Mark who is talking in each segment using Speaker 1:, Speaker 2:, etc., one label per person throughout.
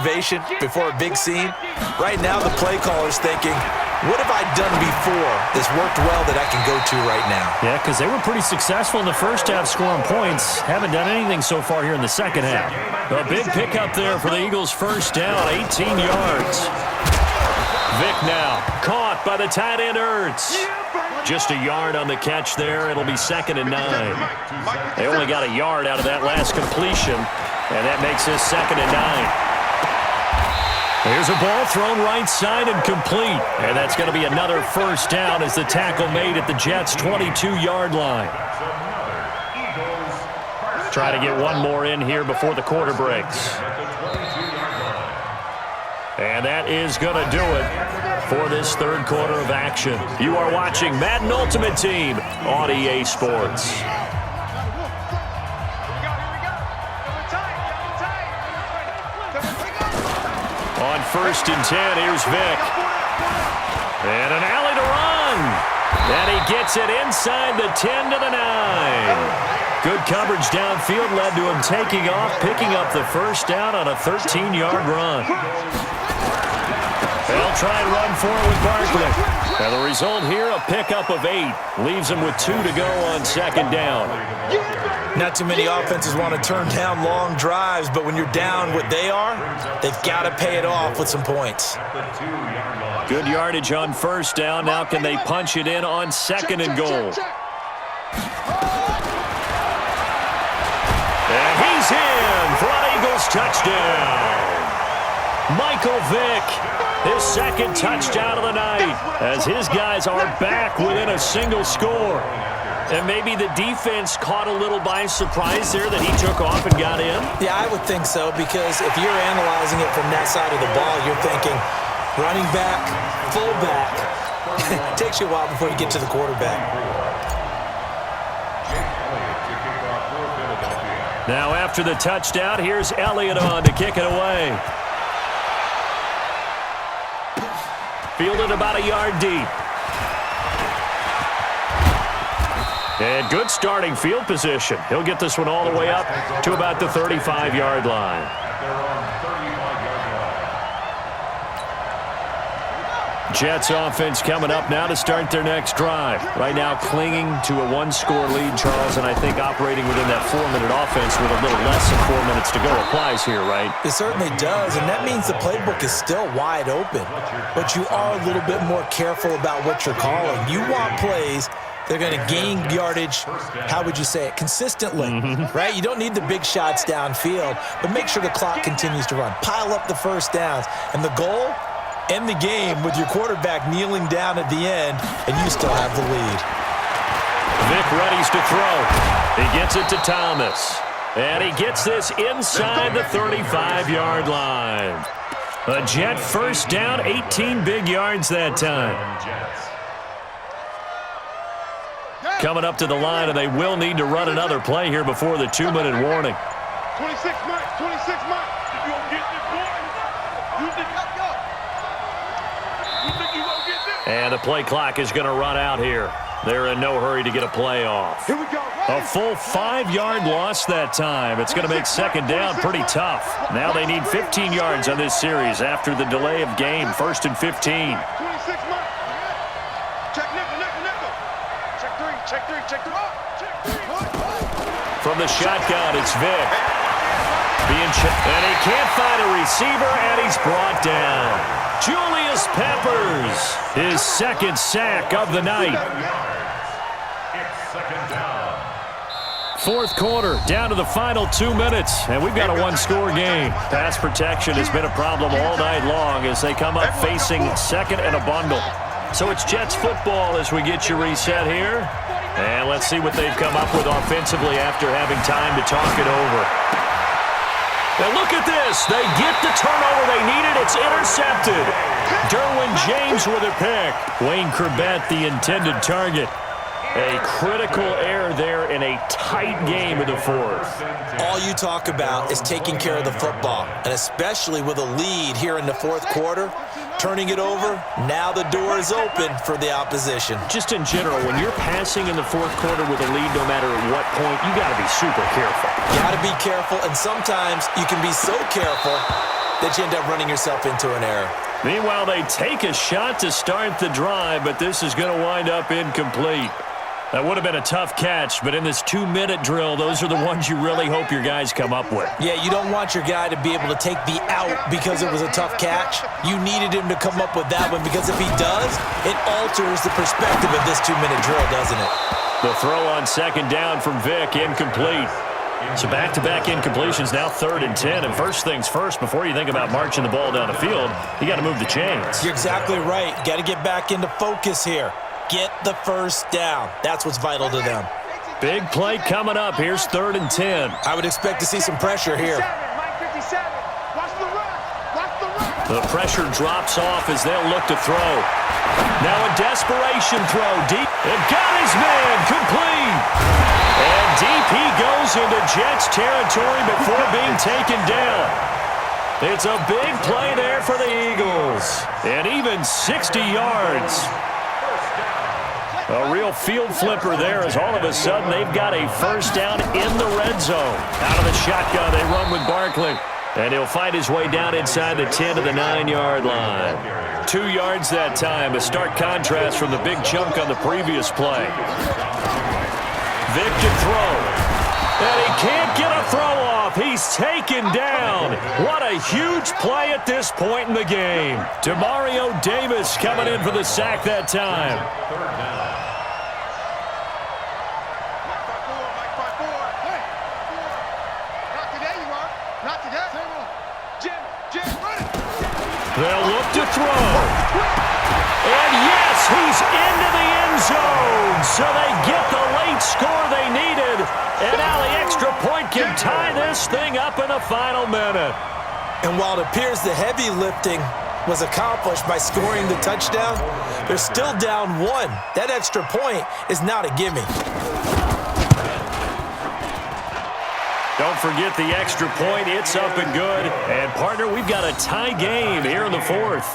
Speaker 1: motivation before a big scene. Right now, the play caller's thinking, what have I done before that's worked well that I can go to right now?
Speaker 2: Yeah, because they were pretty successful in the first half scoring points. Haven't done anything so far here in the second half. A big pickup there for the Eagles' first down, 18 yards. Vick now, caught by the tight end Ertz. Just a yard on the catch there. It'll be 2nd and 9. They only got a yard out of that last completion, and that makes this 2nd and 9. Here's a ball thrown right side and complete. And that's going to be another first down as the tackle made at the Jets' 22-yard line. Try to get one more in here before the quarter breaks. And that is going to do it for this third quarter of action. You are watching Madden Ultimate Team on EA Sports. On 1st and 10, here's Vick. And an alley to run. And he gets it inside the 10 to the 9. Good coverage downfield led to him taking off, picking up the first down on a 13-yard run. They'll try and run for it with Barkley. And the result here, a pickup of 8. Leaves him with 2 to go on 2nd down.
Speaker 1: Not too many offenses want to turn down long drives, but when you're down what they are, they've got to pay it off with some points.
Speaker 2: Good yardage on first down. Now can they punch it in on 2nd and goal? And he's in for an Eagles touchdown. Michael Vick, his 2nd touchdown of the night, as his guys are back within a single score. And maybe the defense caught a little by surprise there that he took off and got in?
Speaker 1: Yeah, I would think so, because if you're analyzing it from that side of the ball, you're thinking running back, fullback. It takes you a while before you get to the quarterback.
Speaker 2: Now after the touchdown, here's Elliott on to kick it away. Fielded about a yard deep. And good starting field position. He'll get this one all the way up to about the 35-yard line. Jets offense coming up now to start their next drive. Right now clinging to a 1-score lead, Charles, and I think operating within that 4-minute offense with a little less than 4 minutes to go applies here, right?
Speaker 1: It certainly does, and that means the playbook is still wide open. But you are a little bit more careful about what you're calling. You want plays they're going to gain yardage, how would you say it, consistently, right? You don't need the big shots downfield, but make sure the clock continues to run. Pile up the first downs. And the goal, end the game with your quarterback kneeling down at the end, and you still have the lead.
Speaker 2: Vick readies to throw. He gets it to Thomas. And he gets this inside the 35-yard line. A Jet first down, 18 big yards that time. Coming up to the line, and they will need to run another play here before the 2-minute warning.
Speaker 3: 26 Mike, 26 Mike. You gonna get this, boy? You think you gonna get this?
Speaker 2: And the play clock is going to run out here. They're in no hurry to get a play off.
Speaker 3: Here we go.
Speaker 2: A full 5-yard loss that time. It's going to make second down pretty tough. Now they need 15 yards on this series after the delay of game. 1st and 15.
Speaker 3: 26 Mike. Check nickel, nickel, nickel. Check three, check three, check three. Check three.
Speaker 2: From the shotgun, it's Vick. And he can't find a receiver, and he's brought down. Julius Peppers, his 2nd sack of the night. Fourth quarter, down to the final 2 minutes, and we've got a 1-score game. Pass protection has been a problem all night long as they come up facing 2nd and a bundle. So it's Jets football as we get you reset here. And let's see what they've come up with offensively after having time to talk it over. Now look at this. They get the turnover they needed. It's intercepted. Derwin James with a pick. Wayne Corbett, the intended target. A critical error there in a tight game in the fourth.
Speaker 1: All you talk about is taking care of the football, and especially with a lead here in the fourth quarter, turning it over, now the door is open for the opposition.
Speaker 2: Just in general, when you're passing in the fourth quarter with a lead, no matter at what point, you got to be super careful.
Speaker 1: Got to be careful, and sometimes you can be so careful that you end up running yourself into an error.
Speaker 2: Meanwhile, they take a shot to start the drive, but this is going to wind up incomplete. That would have been a tough catch, but in this 2-minute drill, those are the ones you really hope your guys come up with.
Speaker 1: Yeah, you don't want your guy to be able to take the out because it was a tough catch. You needed him to come up with that one because if he does, it alters the perspective of this 2-minute drill, doesn't it?
Speaker 2: The throw on second down from Vic, incomplete. So back-to-back incompletions, now 3rd and 10. And first things first, before you think about marching the ball down the field, you got to move the chains.
Speaker 1: You're exactly right. Got to get back into focus here. Get the first down. That's what's vital to them.
Speaker 2: Big play coming up. Here's 3rd and 10.
Speaker 1: I would expect to see some pressure here.
Speaker 2: The pressure drops off as they'll look to throw. Now a desperation throw deep. It got his man complete. And DP goes into Jets territory before being taken down. It's a big play there for the Eagles. And even 60 yards. A real field flipper there as all of a sudden they've got a first down in the red zone. Out of the shotgun, they run with Barkley. And he'll fight his way down inside the 10 to the 9-yard line. 2 yards that time, a stark contrast from the big chunk on the previous play. Vic to throw. And he can't get a throw off. He's taken down. What a huge play at this point in the game. Demario Davis coming in for the sack that time. They'll look to throw. And yes, he's into the end zone. So they get the late score they needed. And now the extra point can tie this thing up in the final minute.
Speaker 1: And while it appears the heavy lifting was accomplished by scoring the touchdown, they're still down 1. That extra point is not a gimme.
Speaker 2: Don't forget the extra point. It's up and good. And, partner, we've got a tie game here in the 4th.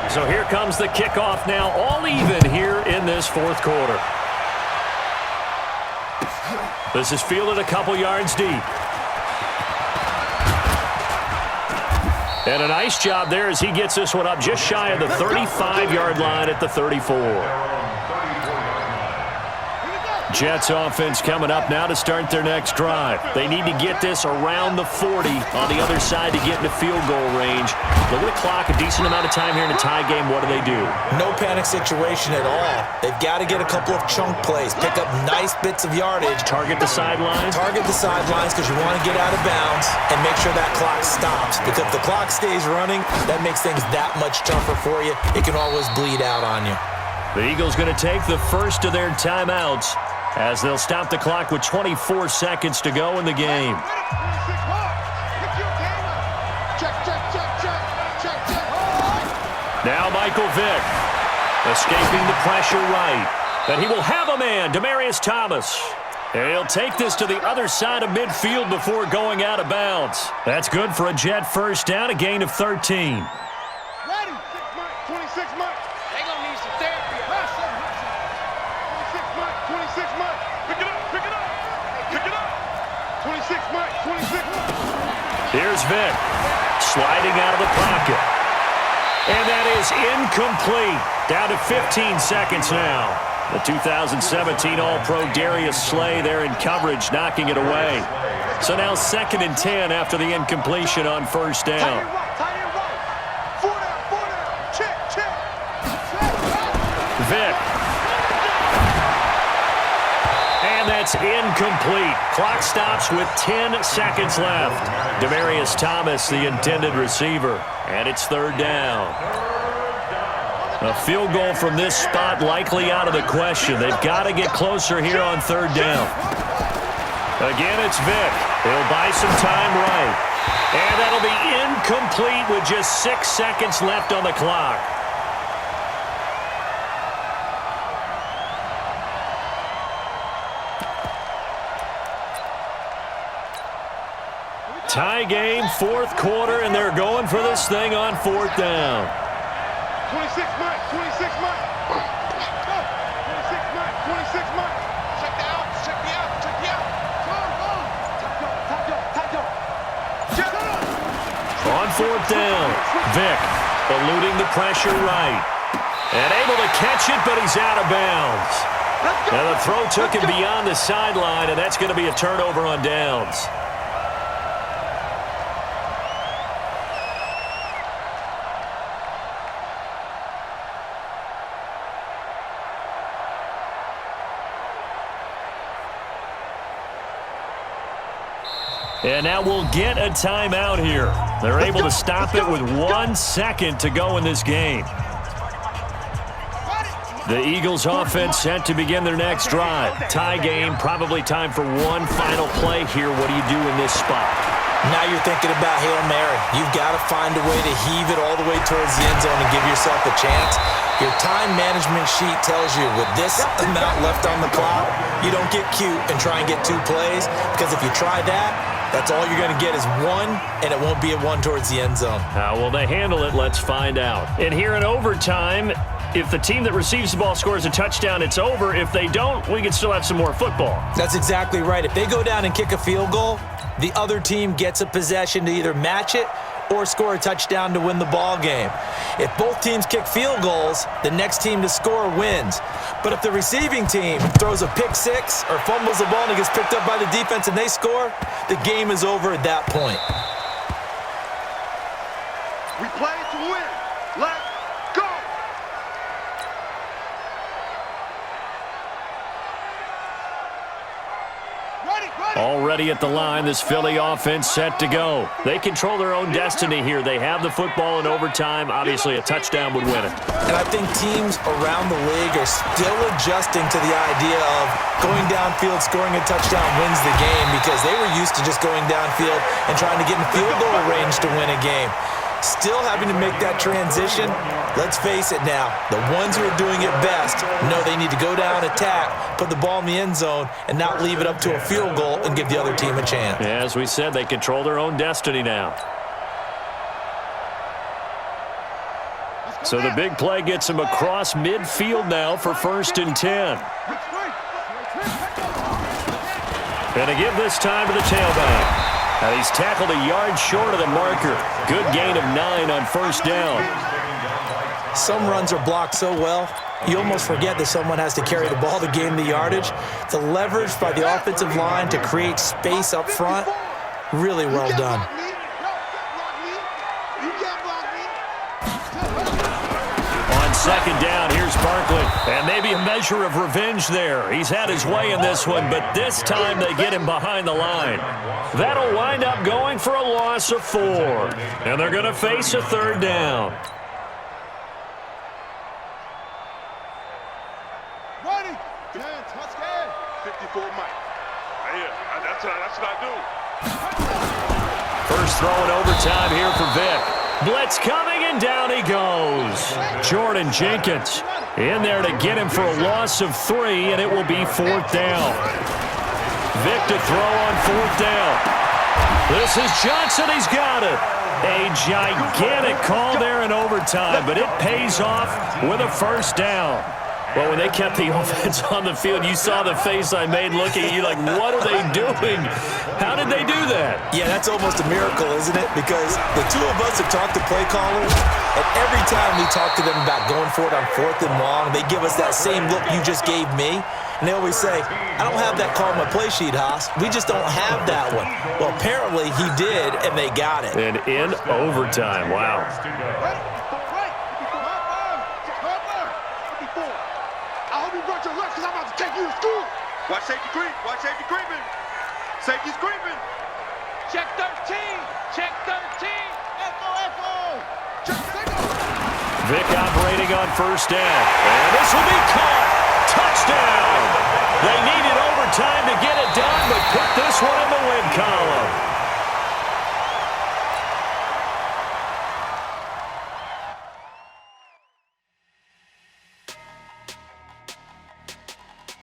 Speaker 2: So here comes the kickoff now, all even here in this 4th quarter. This is fielded a couple yards deep. And a nice job there as he gets this one up just shy of the 35-yard line at the 34. Jets offense coming up now to start their next drive. They need to get this around the 40 on the other side to get into field goal range. Look at the clock, a decent amount of time here in a tie game. What do?
Speaker 1: No panic situation at all. They've got to get a couple of chunk plays, pick up nice bits of yardage.
Speaker 2: Target the sidelines?
Speaker 1: Target the sidelines because you want to get out of bounds and make sure that clock stops. Because if the clock stays running, that makes things that much tougher for you. It can always bleed out on you.
Speaker 2: The Eagles going to take the first of their timeouts as they'll stop the clock with 24 seconds to go in the game. Now Michael Vick escaping the pressure right. And he will have a man, Demaryius Thomas. And he'll take this to the other side of midfield before going out of bounds. That's good for a Jet first down, a gain of 13.
Speaker 3: Ready. 26 months. They gonna need some therapy. 26 months. 26 months. Pick it up. Pick it up. Pick it up. 26 months. 26 months.
Speaker 2: Here's Vick sliding out of the pocket. And that is incomplete. Down to 15 seconds now. The 2017 All-Pro Darius Slay there in coverage, knocking it away. So now 2nd and 10 after the incompletion on first down. Vick. And that's incomplete. Clock stops with 10 seconds left. Demaryius Thomas, the intended receiver. And it's 3rd down. A field goal from this spot likely out of the question. They've got to get closer here on 3rd down. Again, it's Vick. He'll buy some time right. And that'll be incomplete with just 6 seconds left on the clock. Tie game, 4th quarter, and they're going for this thing on 4th down.
Speaker 3: 26 months. 26 months. Go. 26 months. 26 months. Check the out. Check the out. Check the out. Go.
Speaker 2: On fourth down, Vick eluding the pressure right. And able to catch it, but he's out of bounds. And the throw took him beyond the sideline, and that's going to be a turnover on downs. And now we'll get a timeout here. They're able to stop it with 1 second to go in this game. The Eagles offense set to begin their next drive. Tie game, probably time for one final play here. What do you do in this spot?
Speaker 1: Now you're thinking about Hail Mary. You've got to find a way to heave it all the way towards the end zone and give yourself a chance. Your time management sheet tells you with this amount left on the clock, you don't get cute and try and get 2 plays, because if you try that, that's all you're going to get is 1, and it won't be a 1 towards the end zone.
Speaker 2: How will they handle it? Let's find out. And here in overtime, if the team that receives the ball scores a touchdown, it's over. If they don't, we can still have some more football.
Speaker 1: That's exactly right. If they go down and kick a field goal, the other team gets a possession to either match it or score a touchdown to win the ball game. If both teams kick field goals, the next team to score wins. But if the receiving team throws a pick 6 or fumbles the ball and it gets picked up by the defense and they score, the game is over at that point.
Speaker 3: We play to win. Let's go.
Speaker 2: Already at the line, this Philly offense set to go. They control their own destiny here. They have the football in overtime. Obviously, a touchdown would win it.
Speaker 1: And I think teams around the league are still adjusting to the idea of going downfield, scoring a touchdown wins the game, because they were used to just going downfield and trying to get in field goal range to win a game. Still having to make that transition. Let's face it now, the ones who are doing it best know they need to go down, attack, put the ball in the end zone, and not leave it up to a field goal and give the other team a chance.
Speaker 2: Yeah, as we said, they control their own destiny now. So the big play gets him across midfield now for 1st and 10. And a give this time to the tailback. Now he's tackled a yard short of the marker. Good gain of 9 on 1st down.
Speaker 1: Some runs are blocked so well, you almost forget that someone has to carry the ball to gain the yardage. The leverage by the offensive line to create space up front, really well done.
Speaker 2: On 2nd down, here's Barkley. And maybe a measure of revenge there. He's had his way in this one, but this time they get him behind the line. That'll wind up going for a loss of 4. And they're going to face a 3rd down.
Speaker 3: Ready. 10, touchdown. 54 Mike. That's what I do.
Speaker 2: First throw in overtime here for Vick. Blitz coming, and down he goes. Jordan Jenkins in there to get him for a loss of 3, and it will be 4th down. Vick to throw on 4th down. This is Johnson. He's got it. A gigantic call there in overtime, but it pays off with a 1st down. Well, when they kept the offense on the field, you saw the face I made looking at you like, what are they doing? How did they do that?
Speaker 1: Yeah, that's almost a miracle, isn't it? Because the two of us have talked to play callers, and every time we talk to them about going for it on 4th and long, they give us that same look you just gave me. And they always say, I don't have that call on my play sheet, Haas. We just don't have that one. Well, apparently he did, and they got it.
Speaker 2: And in overtime, wow.
Speaker 3: Watch safety creep. Watch safety creeping. Safety's creeping. Check 13. Check 13. F-O.
Speaker 2: Vick operating on 1st down. And this will be caught. Touchdown. They needed overtime to get it done, but put this one in the win column.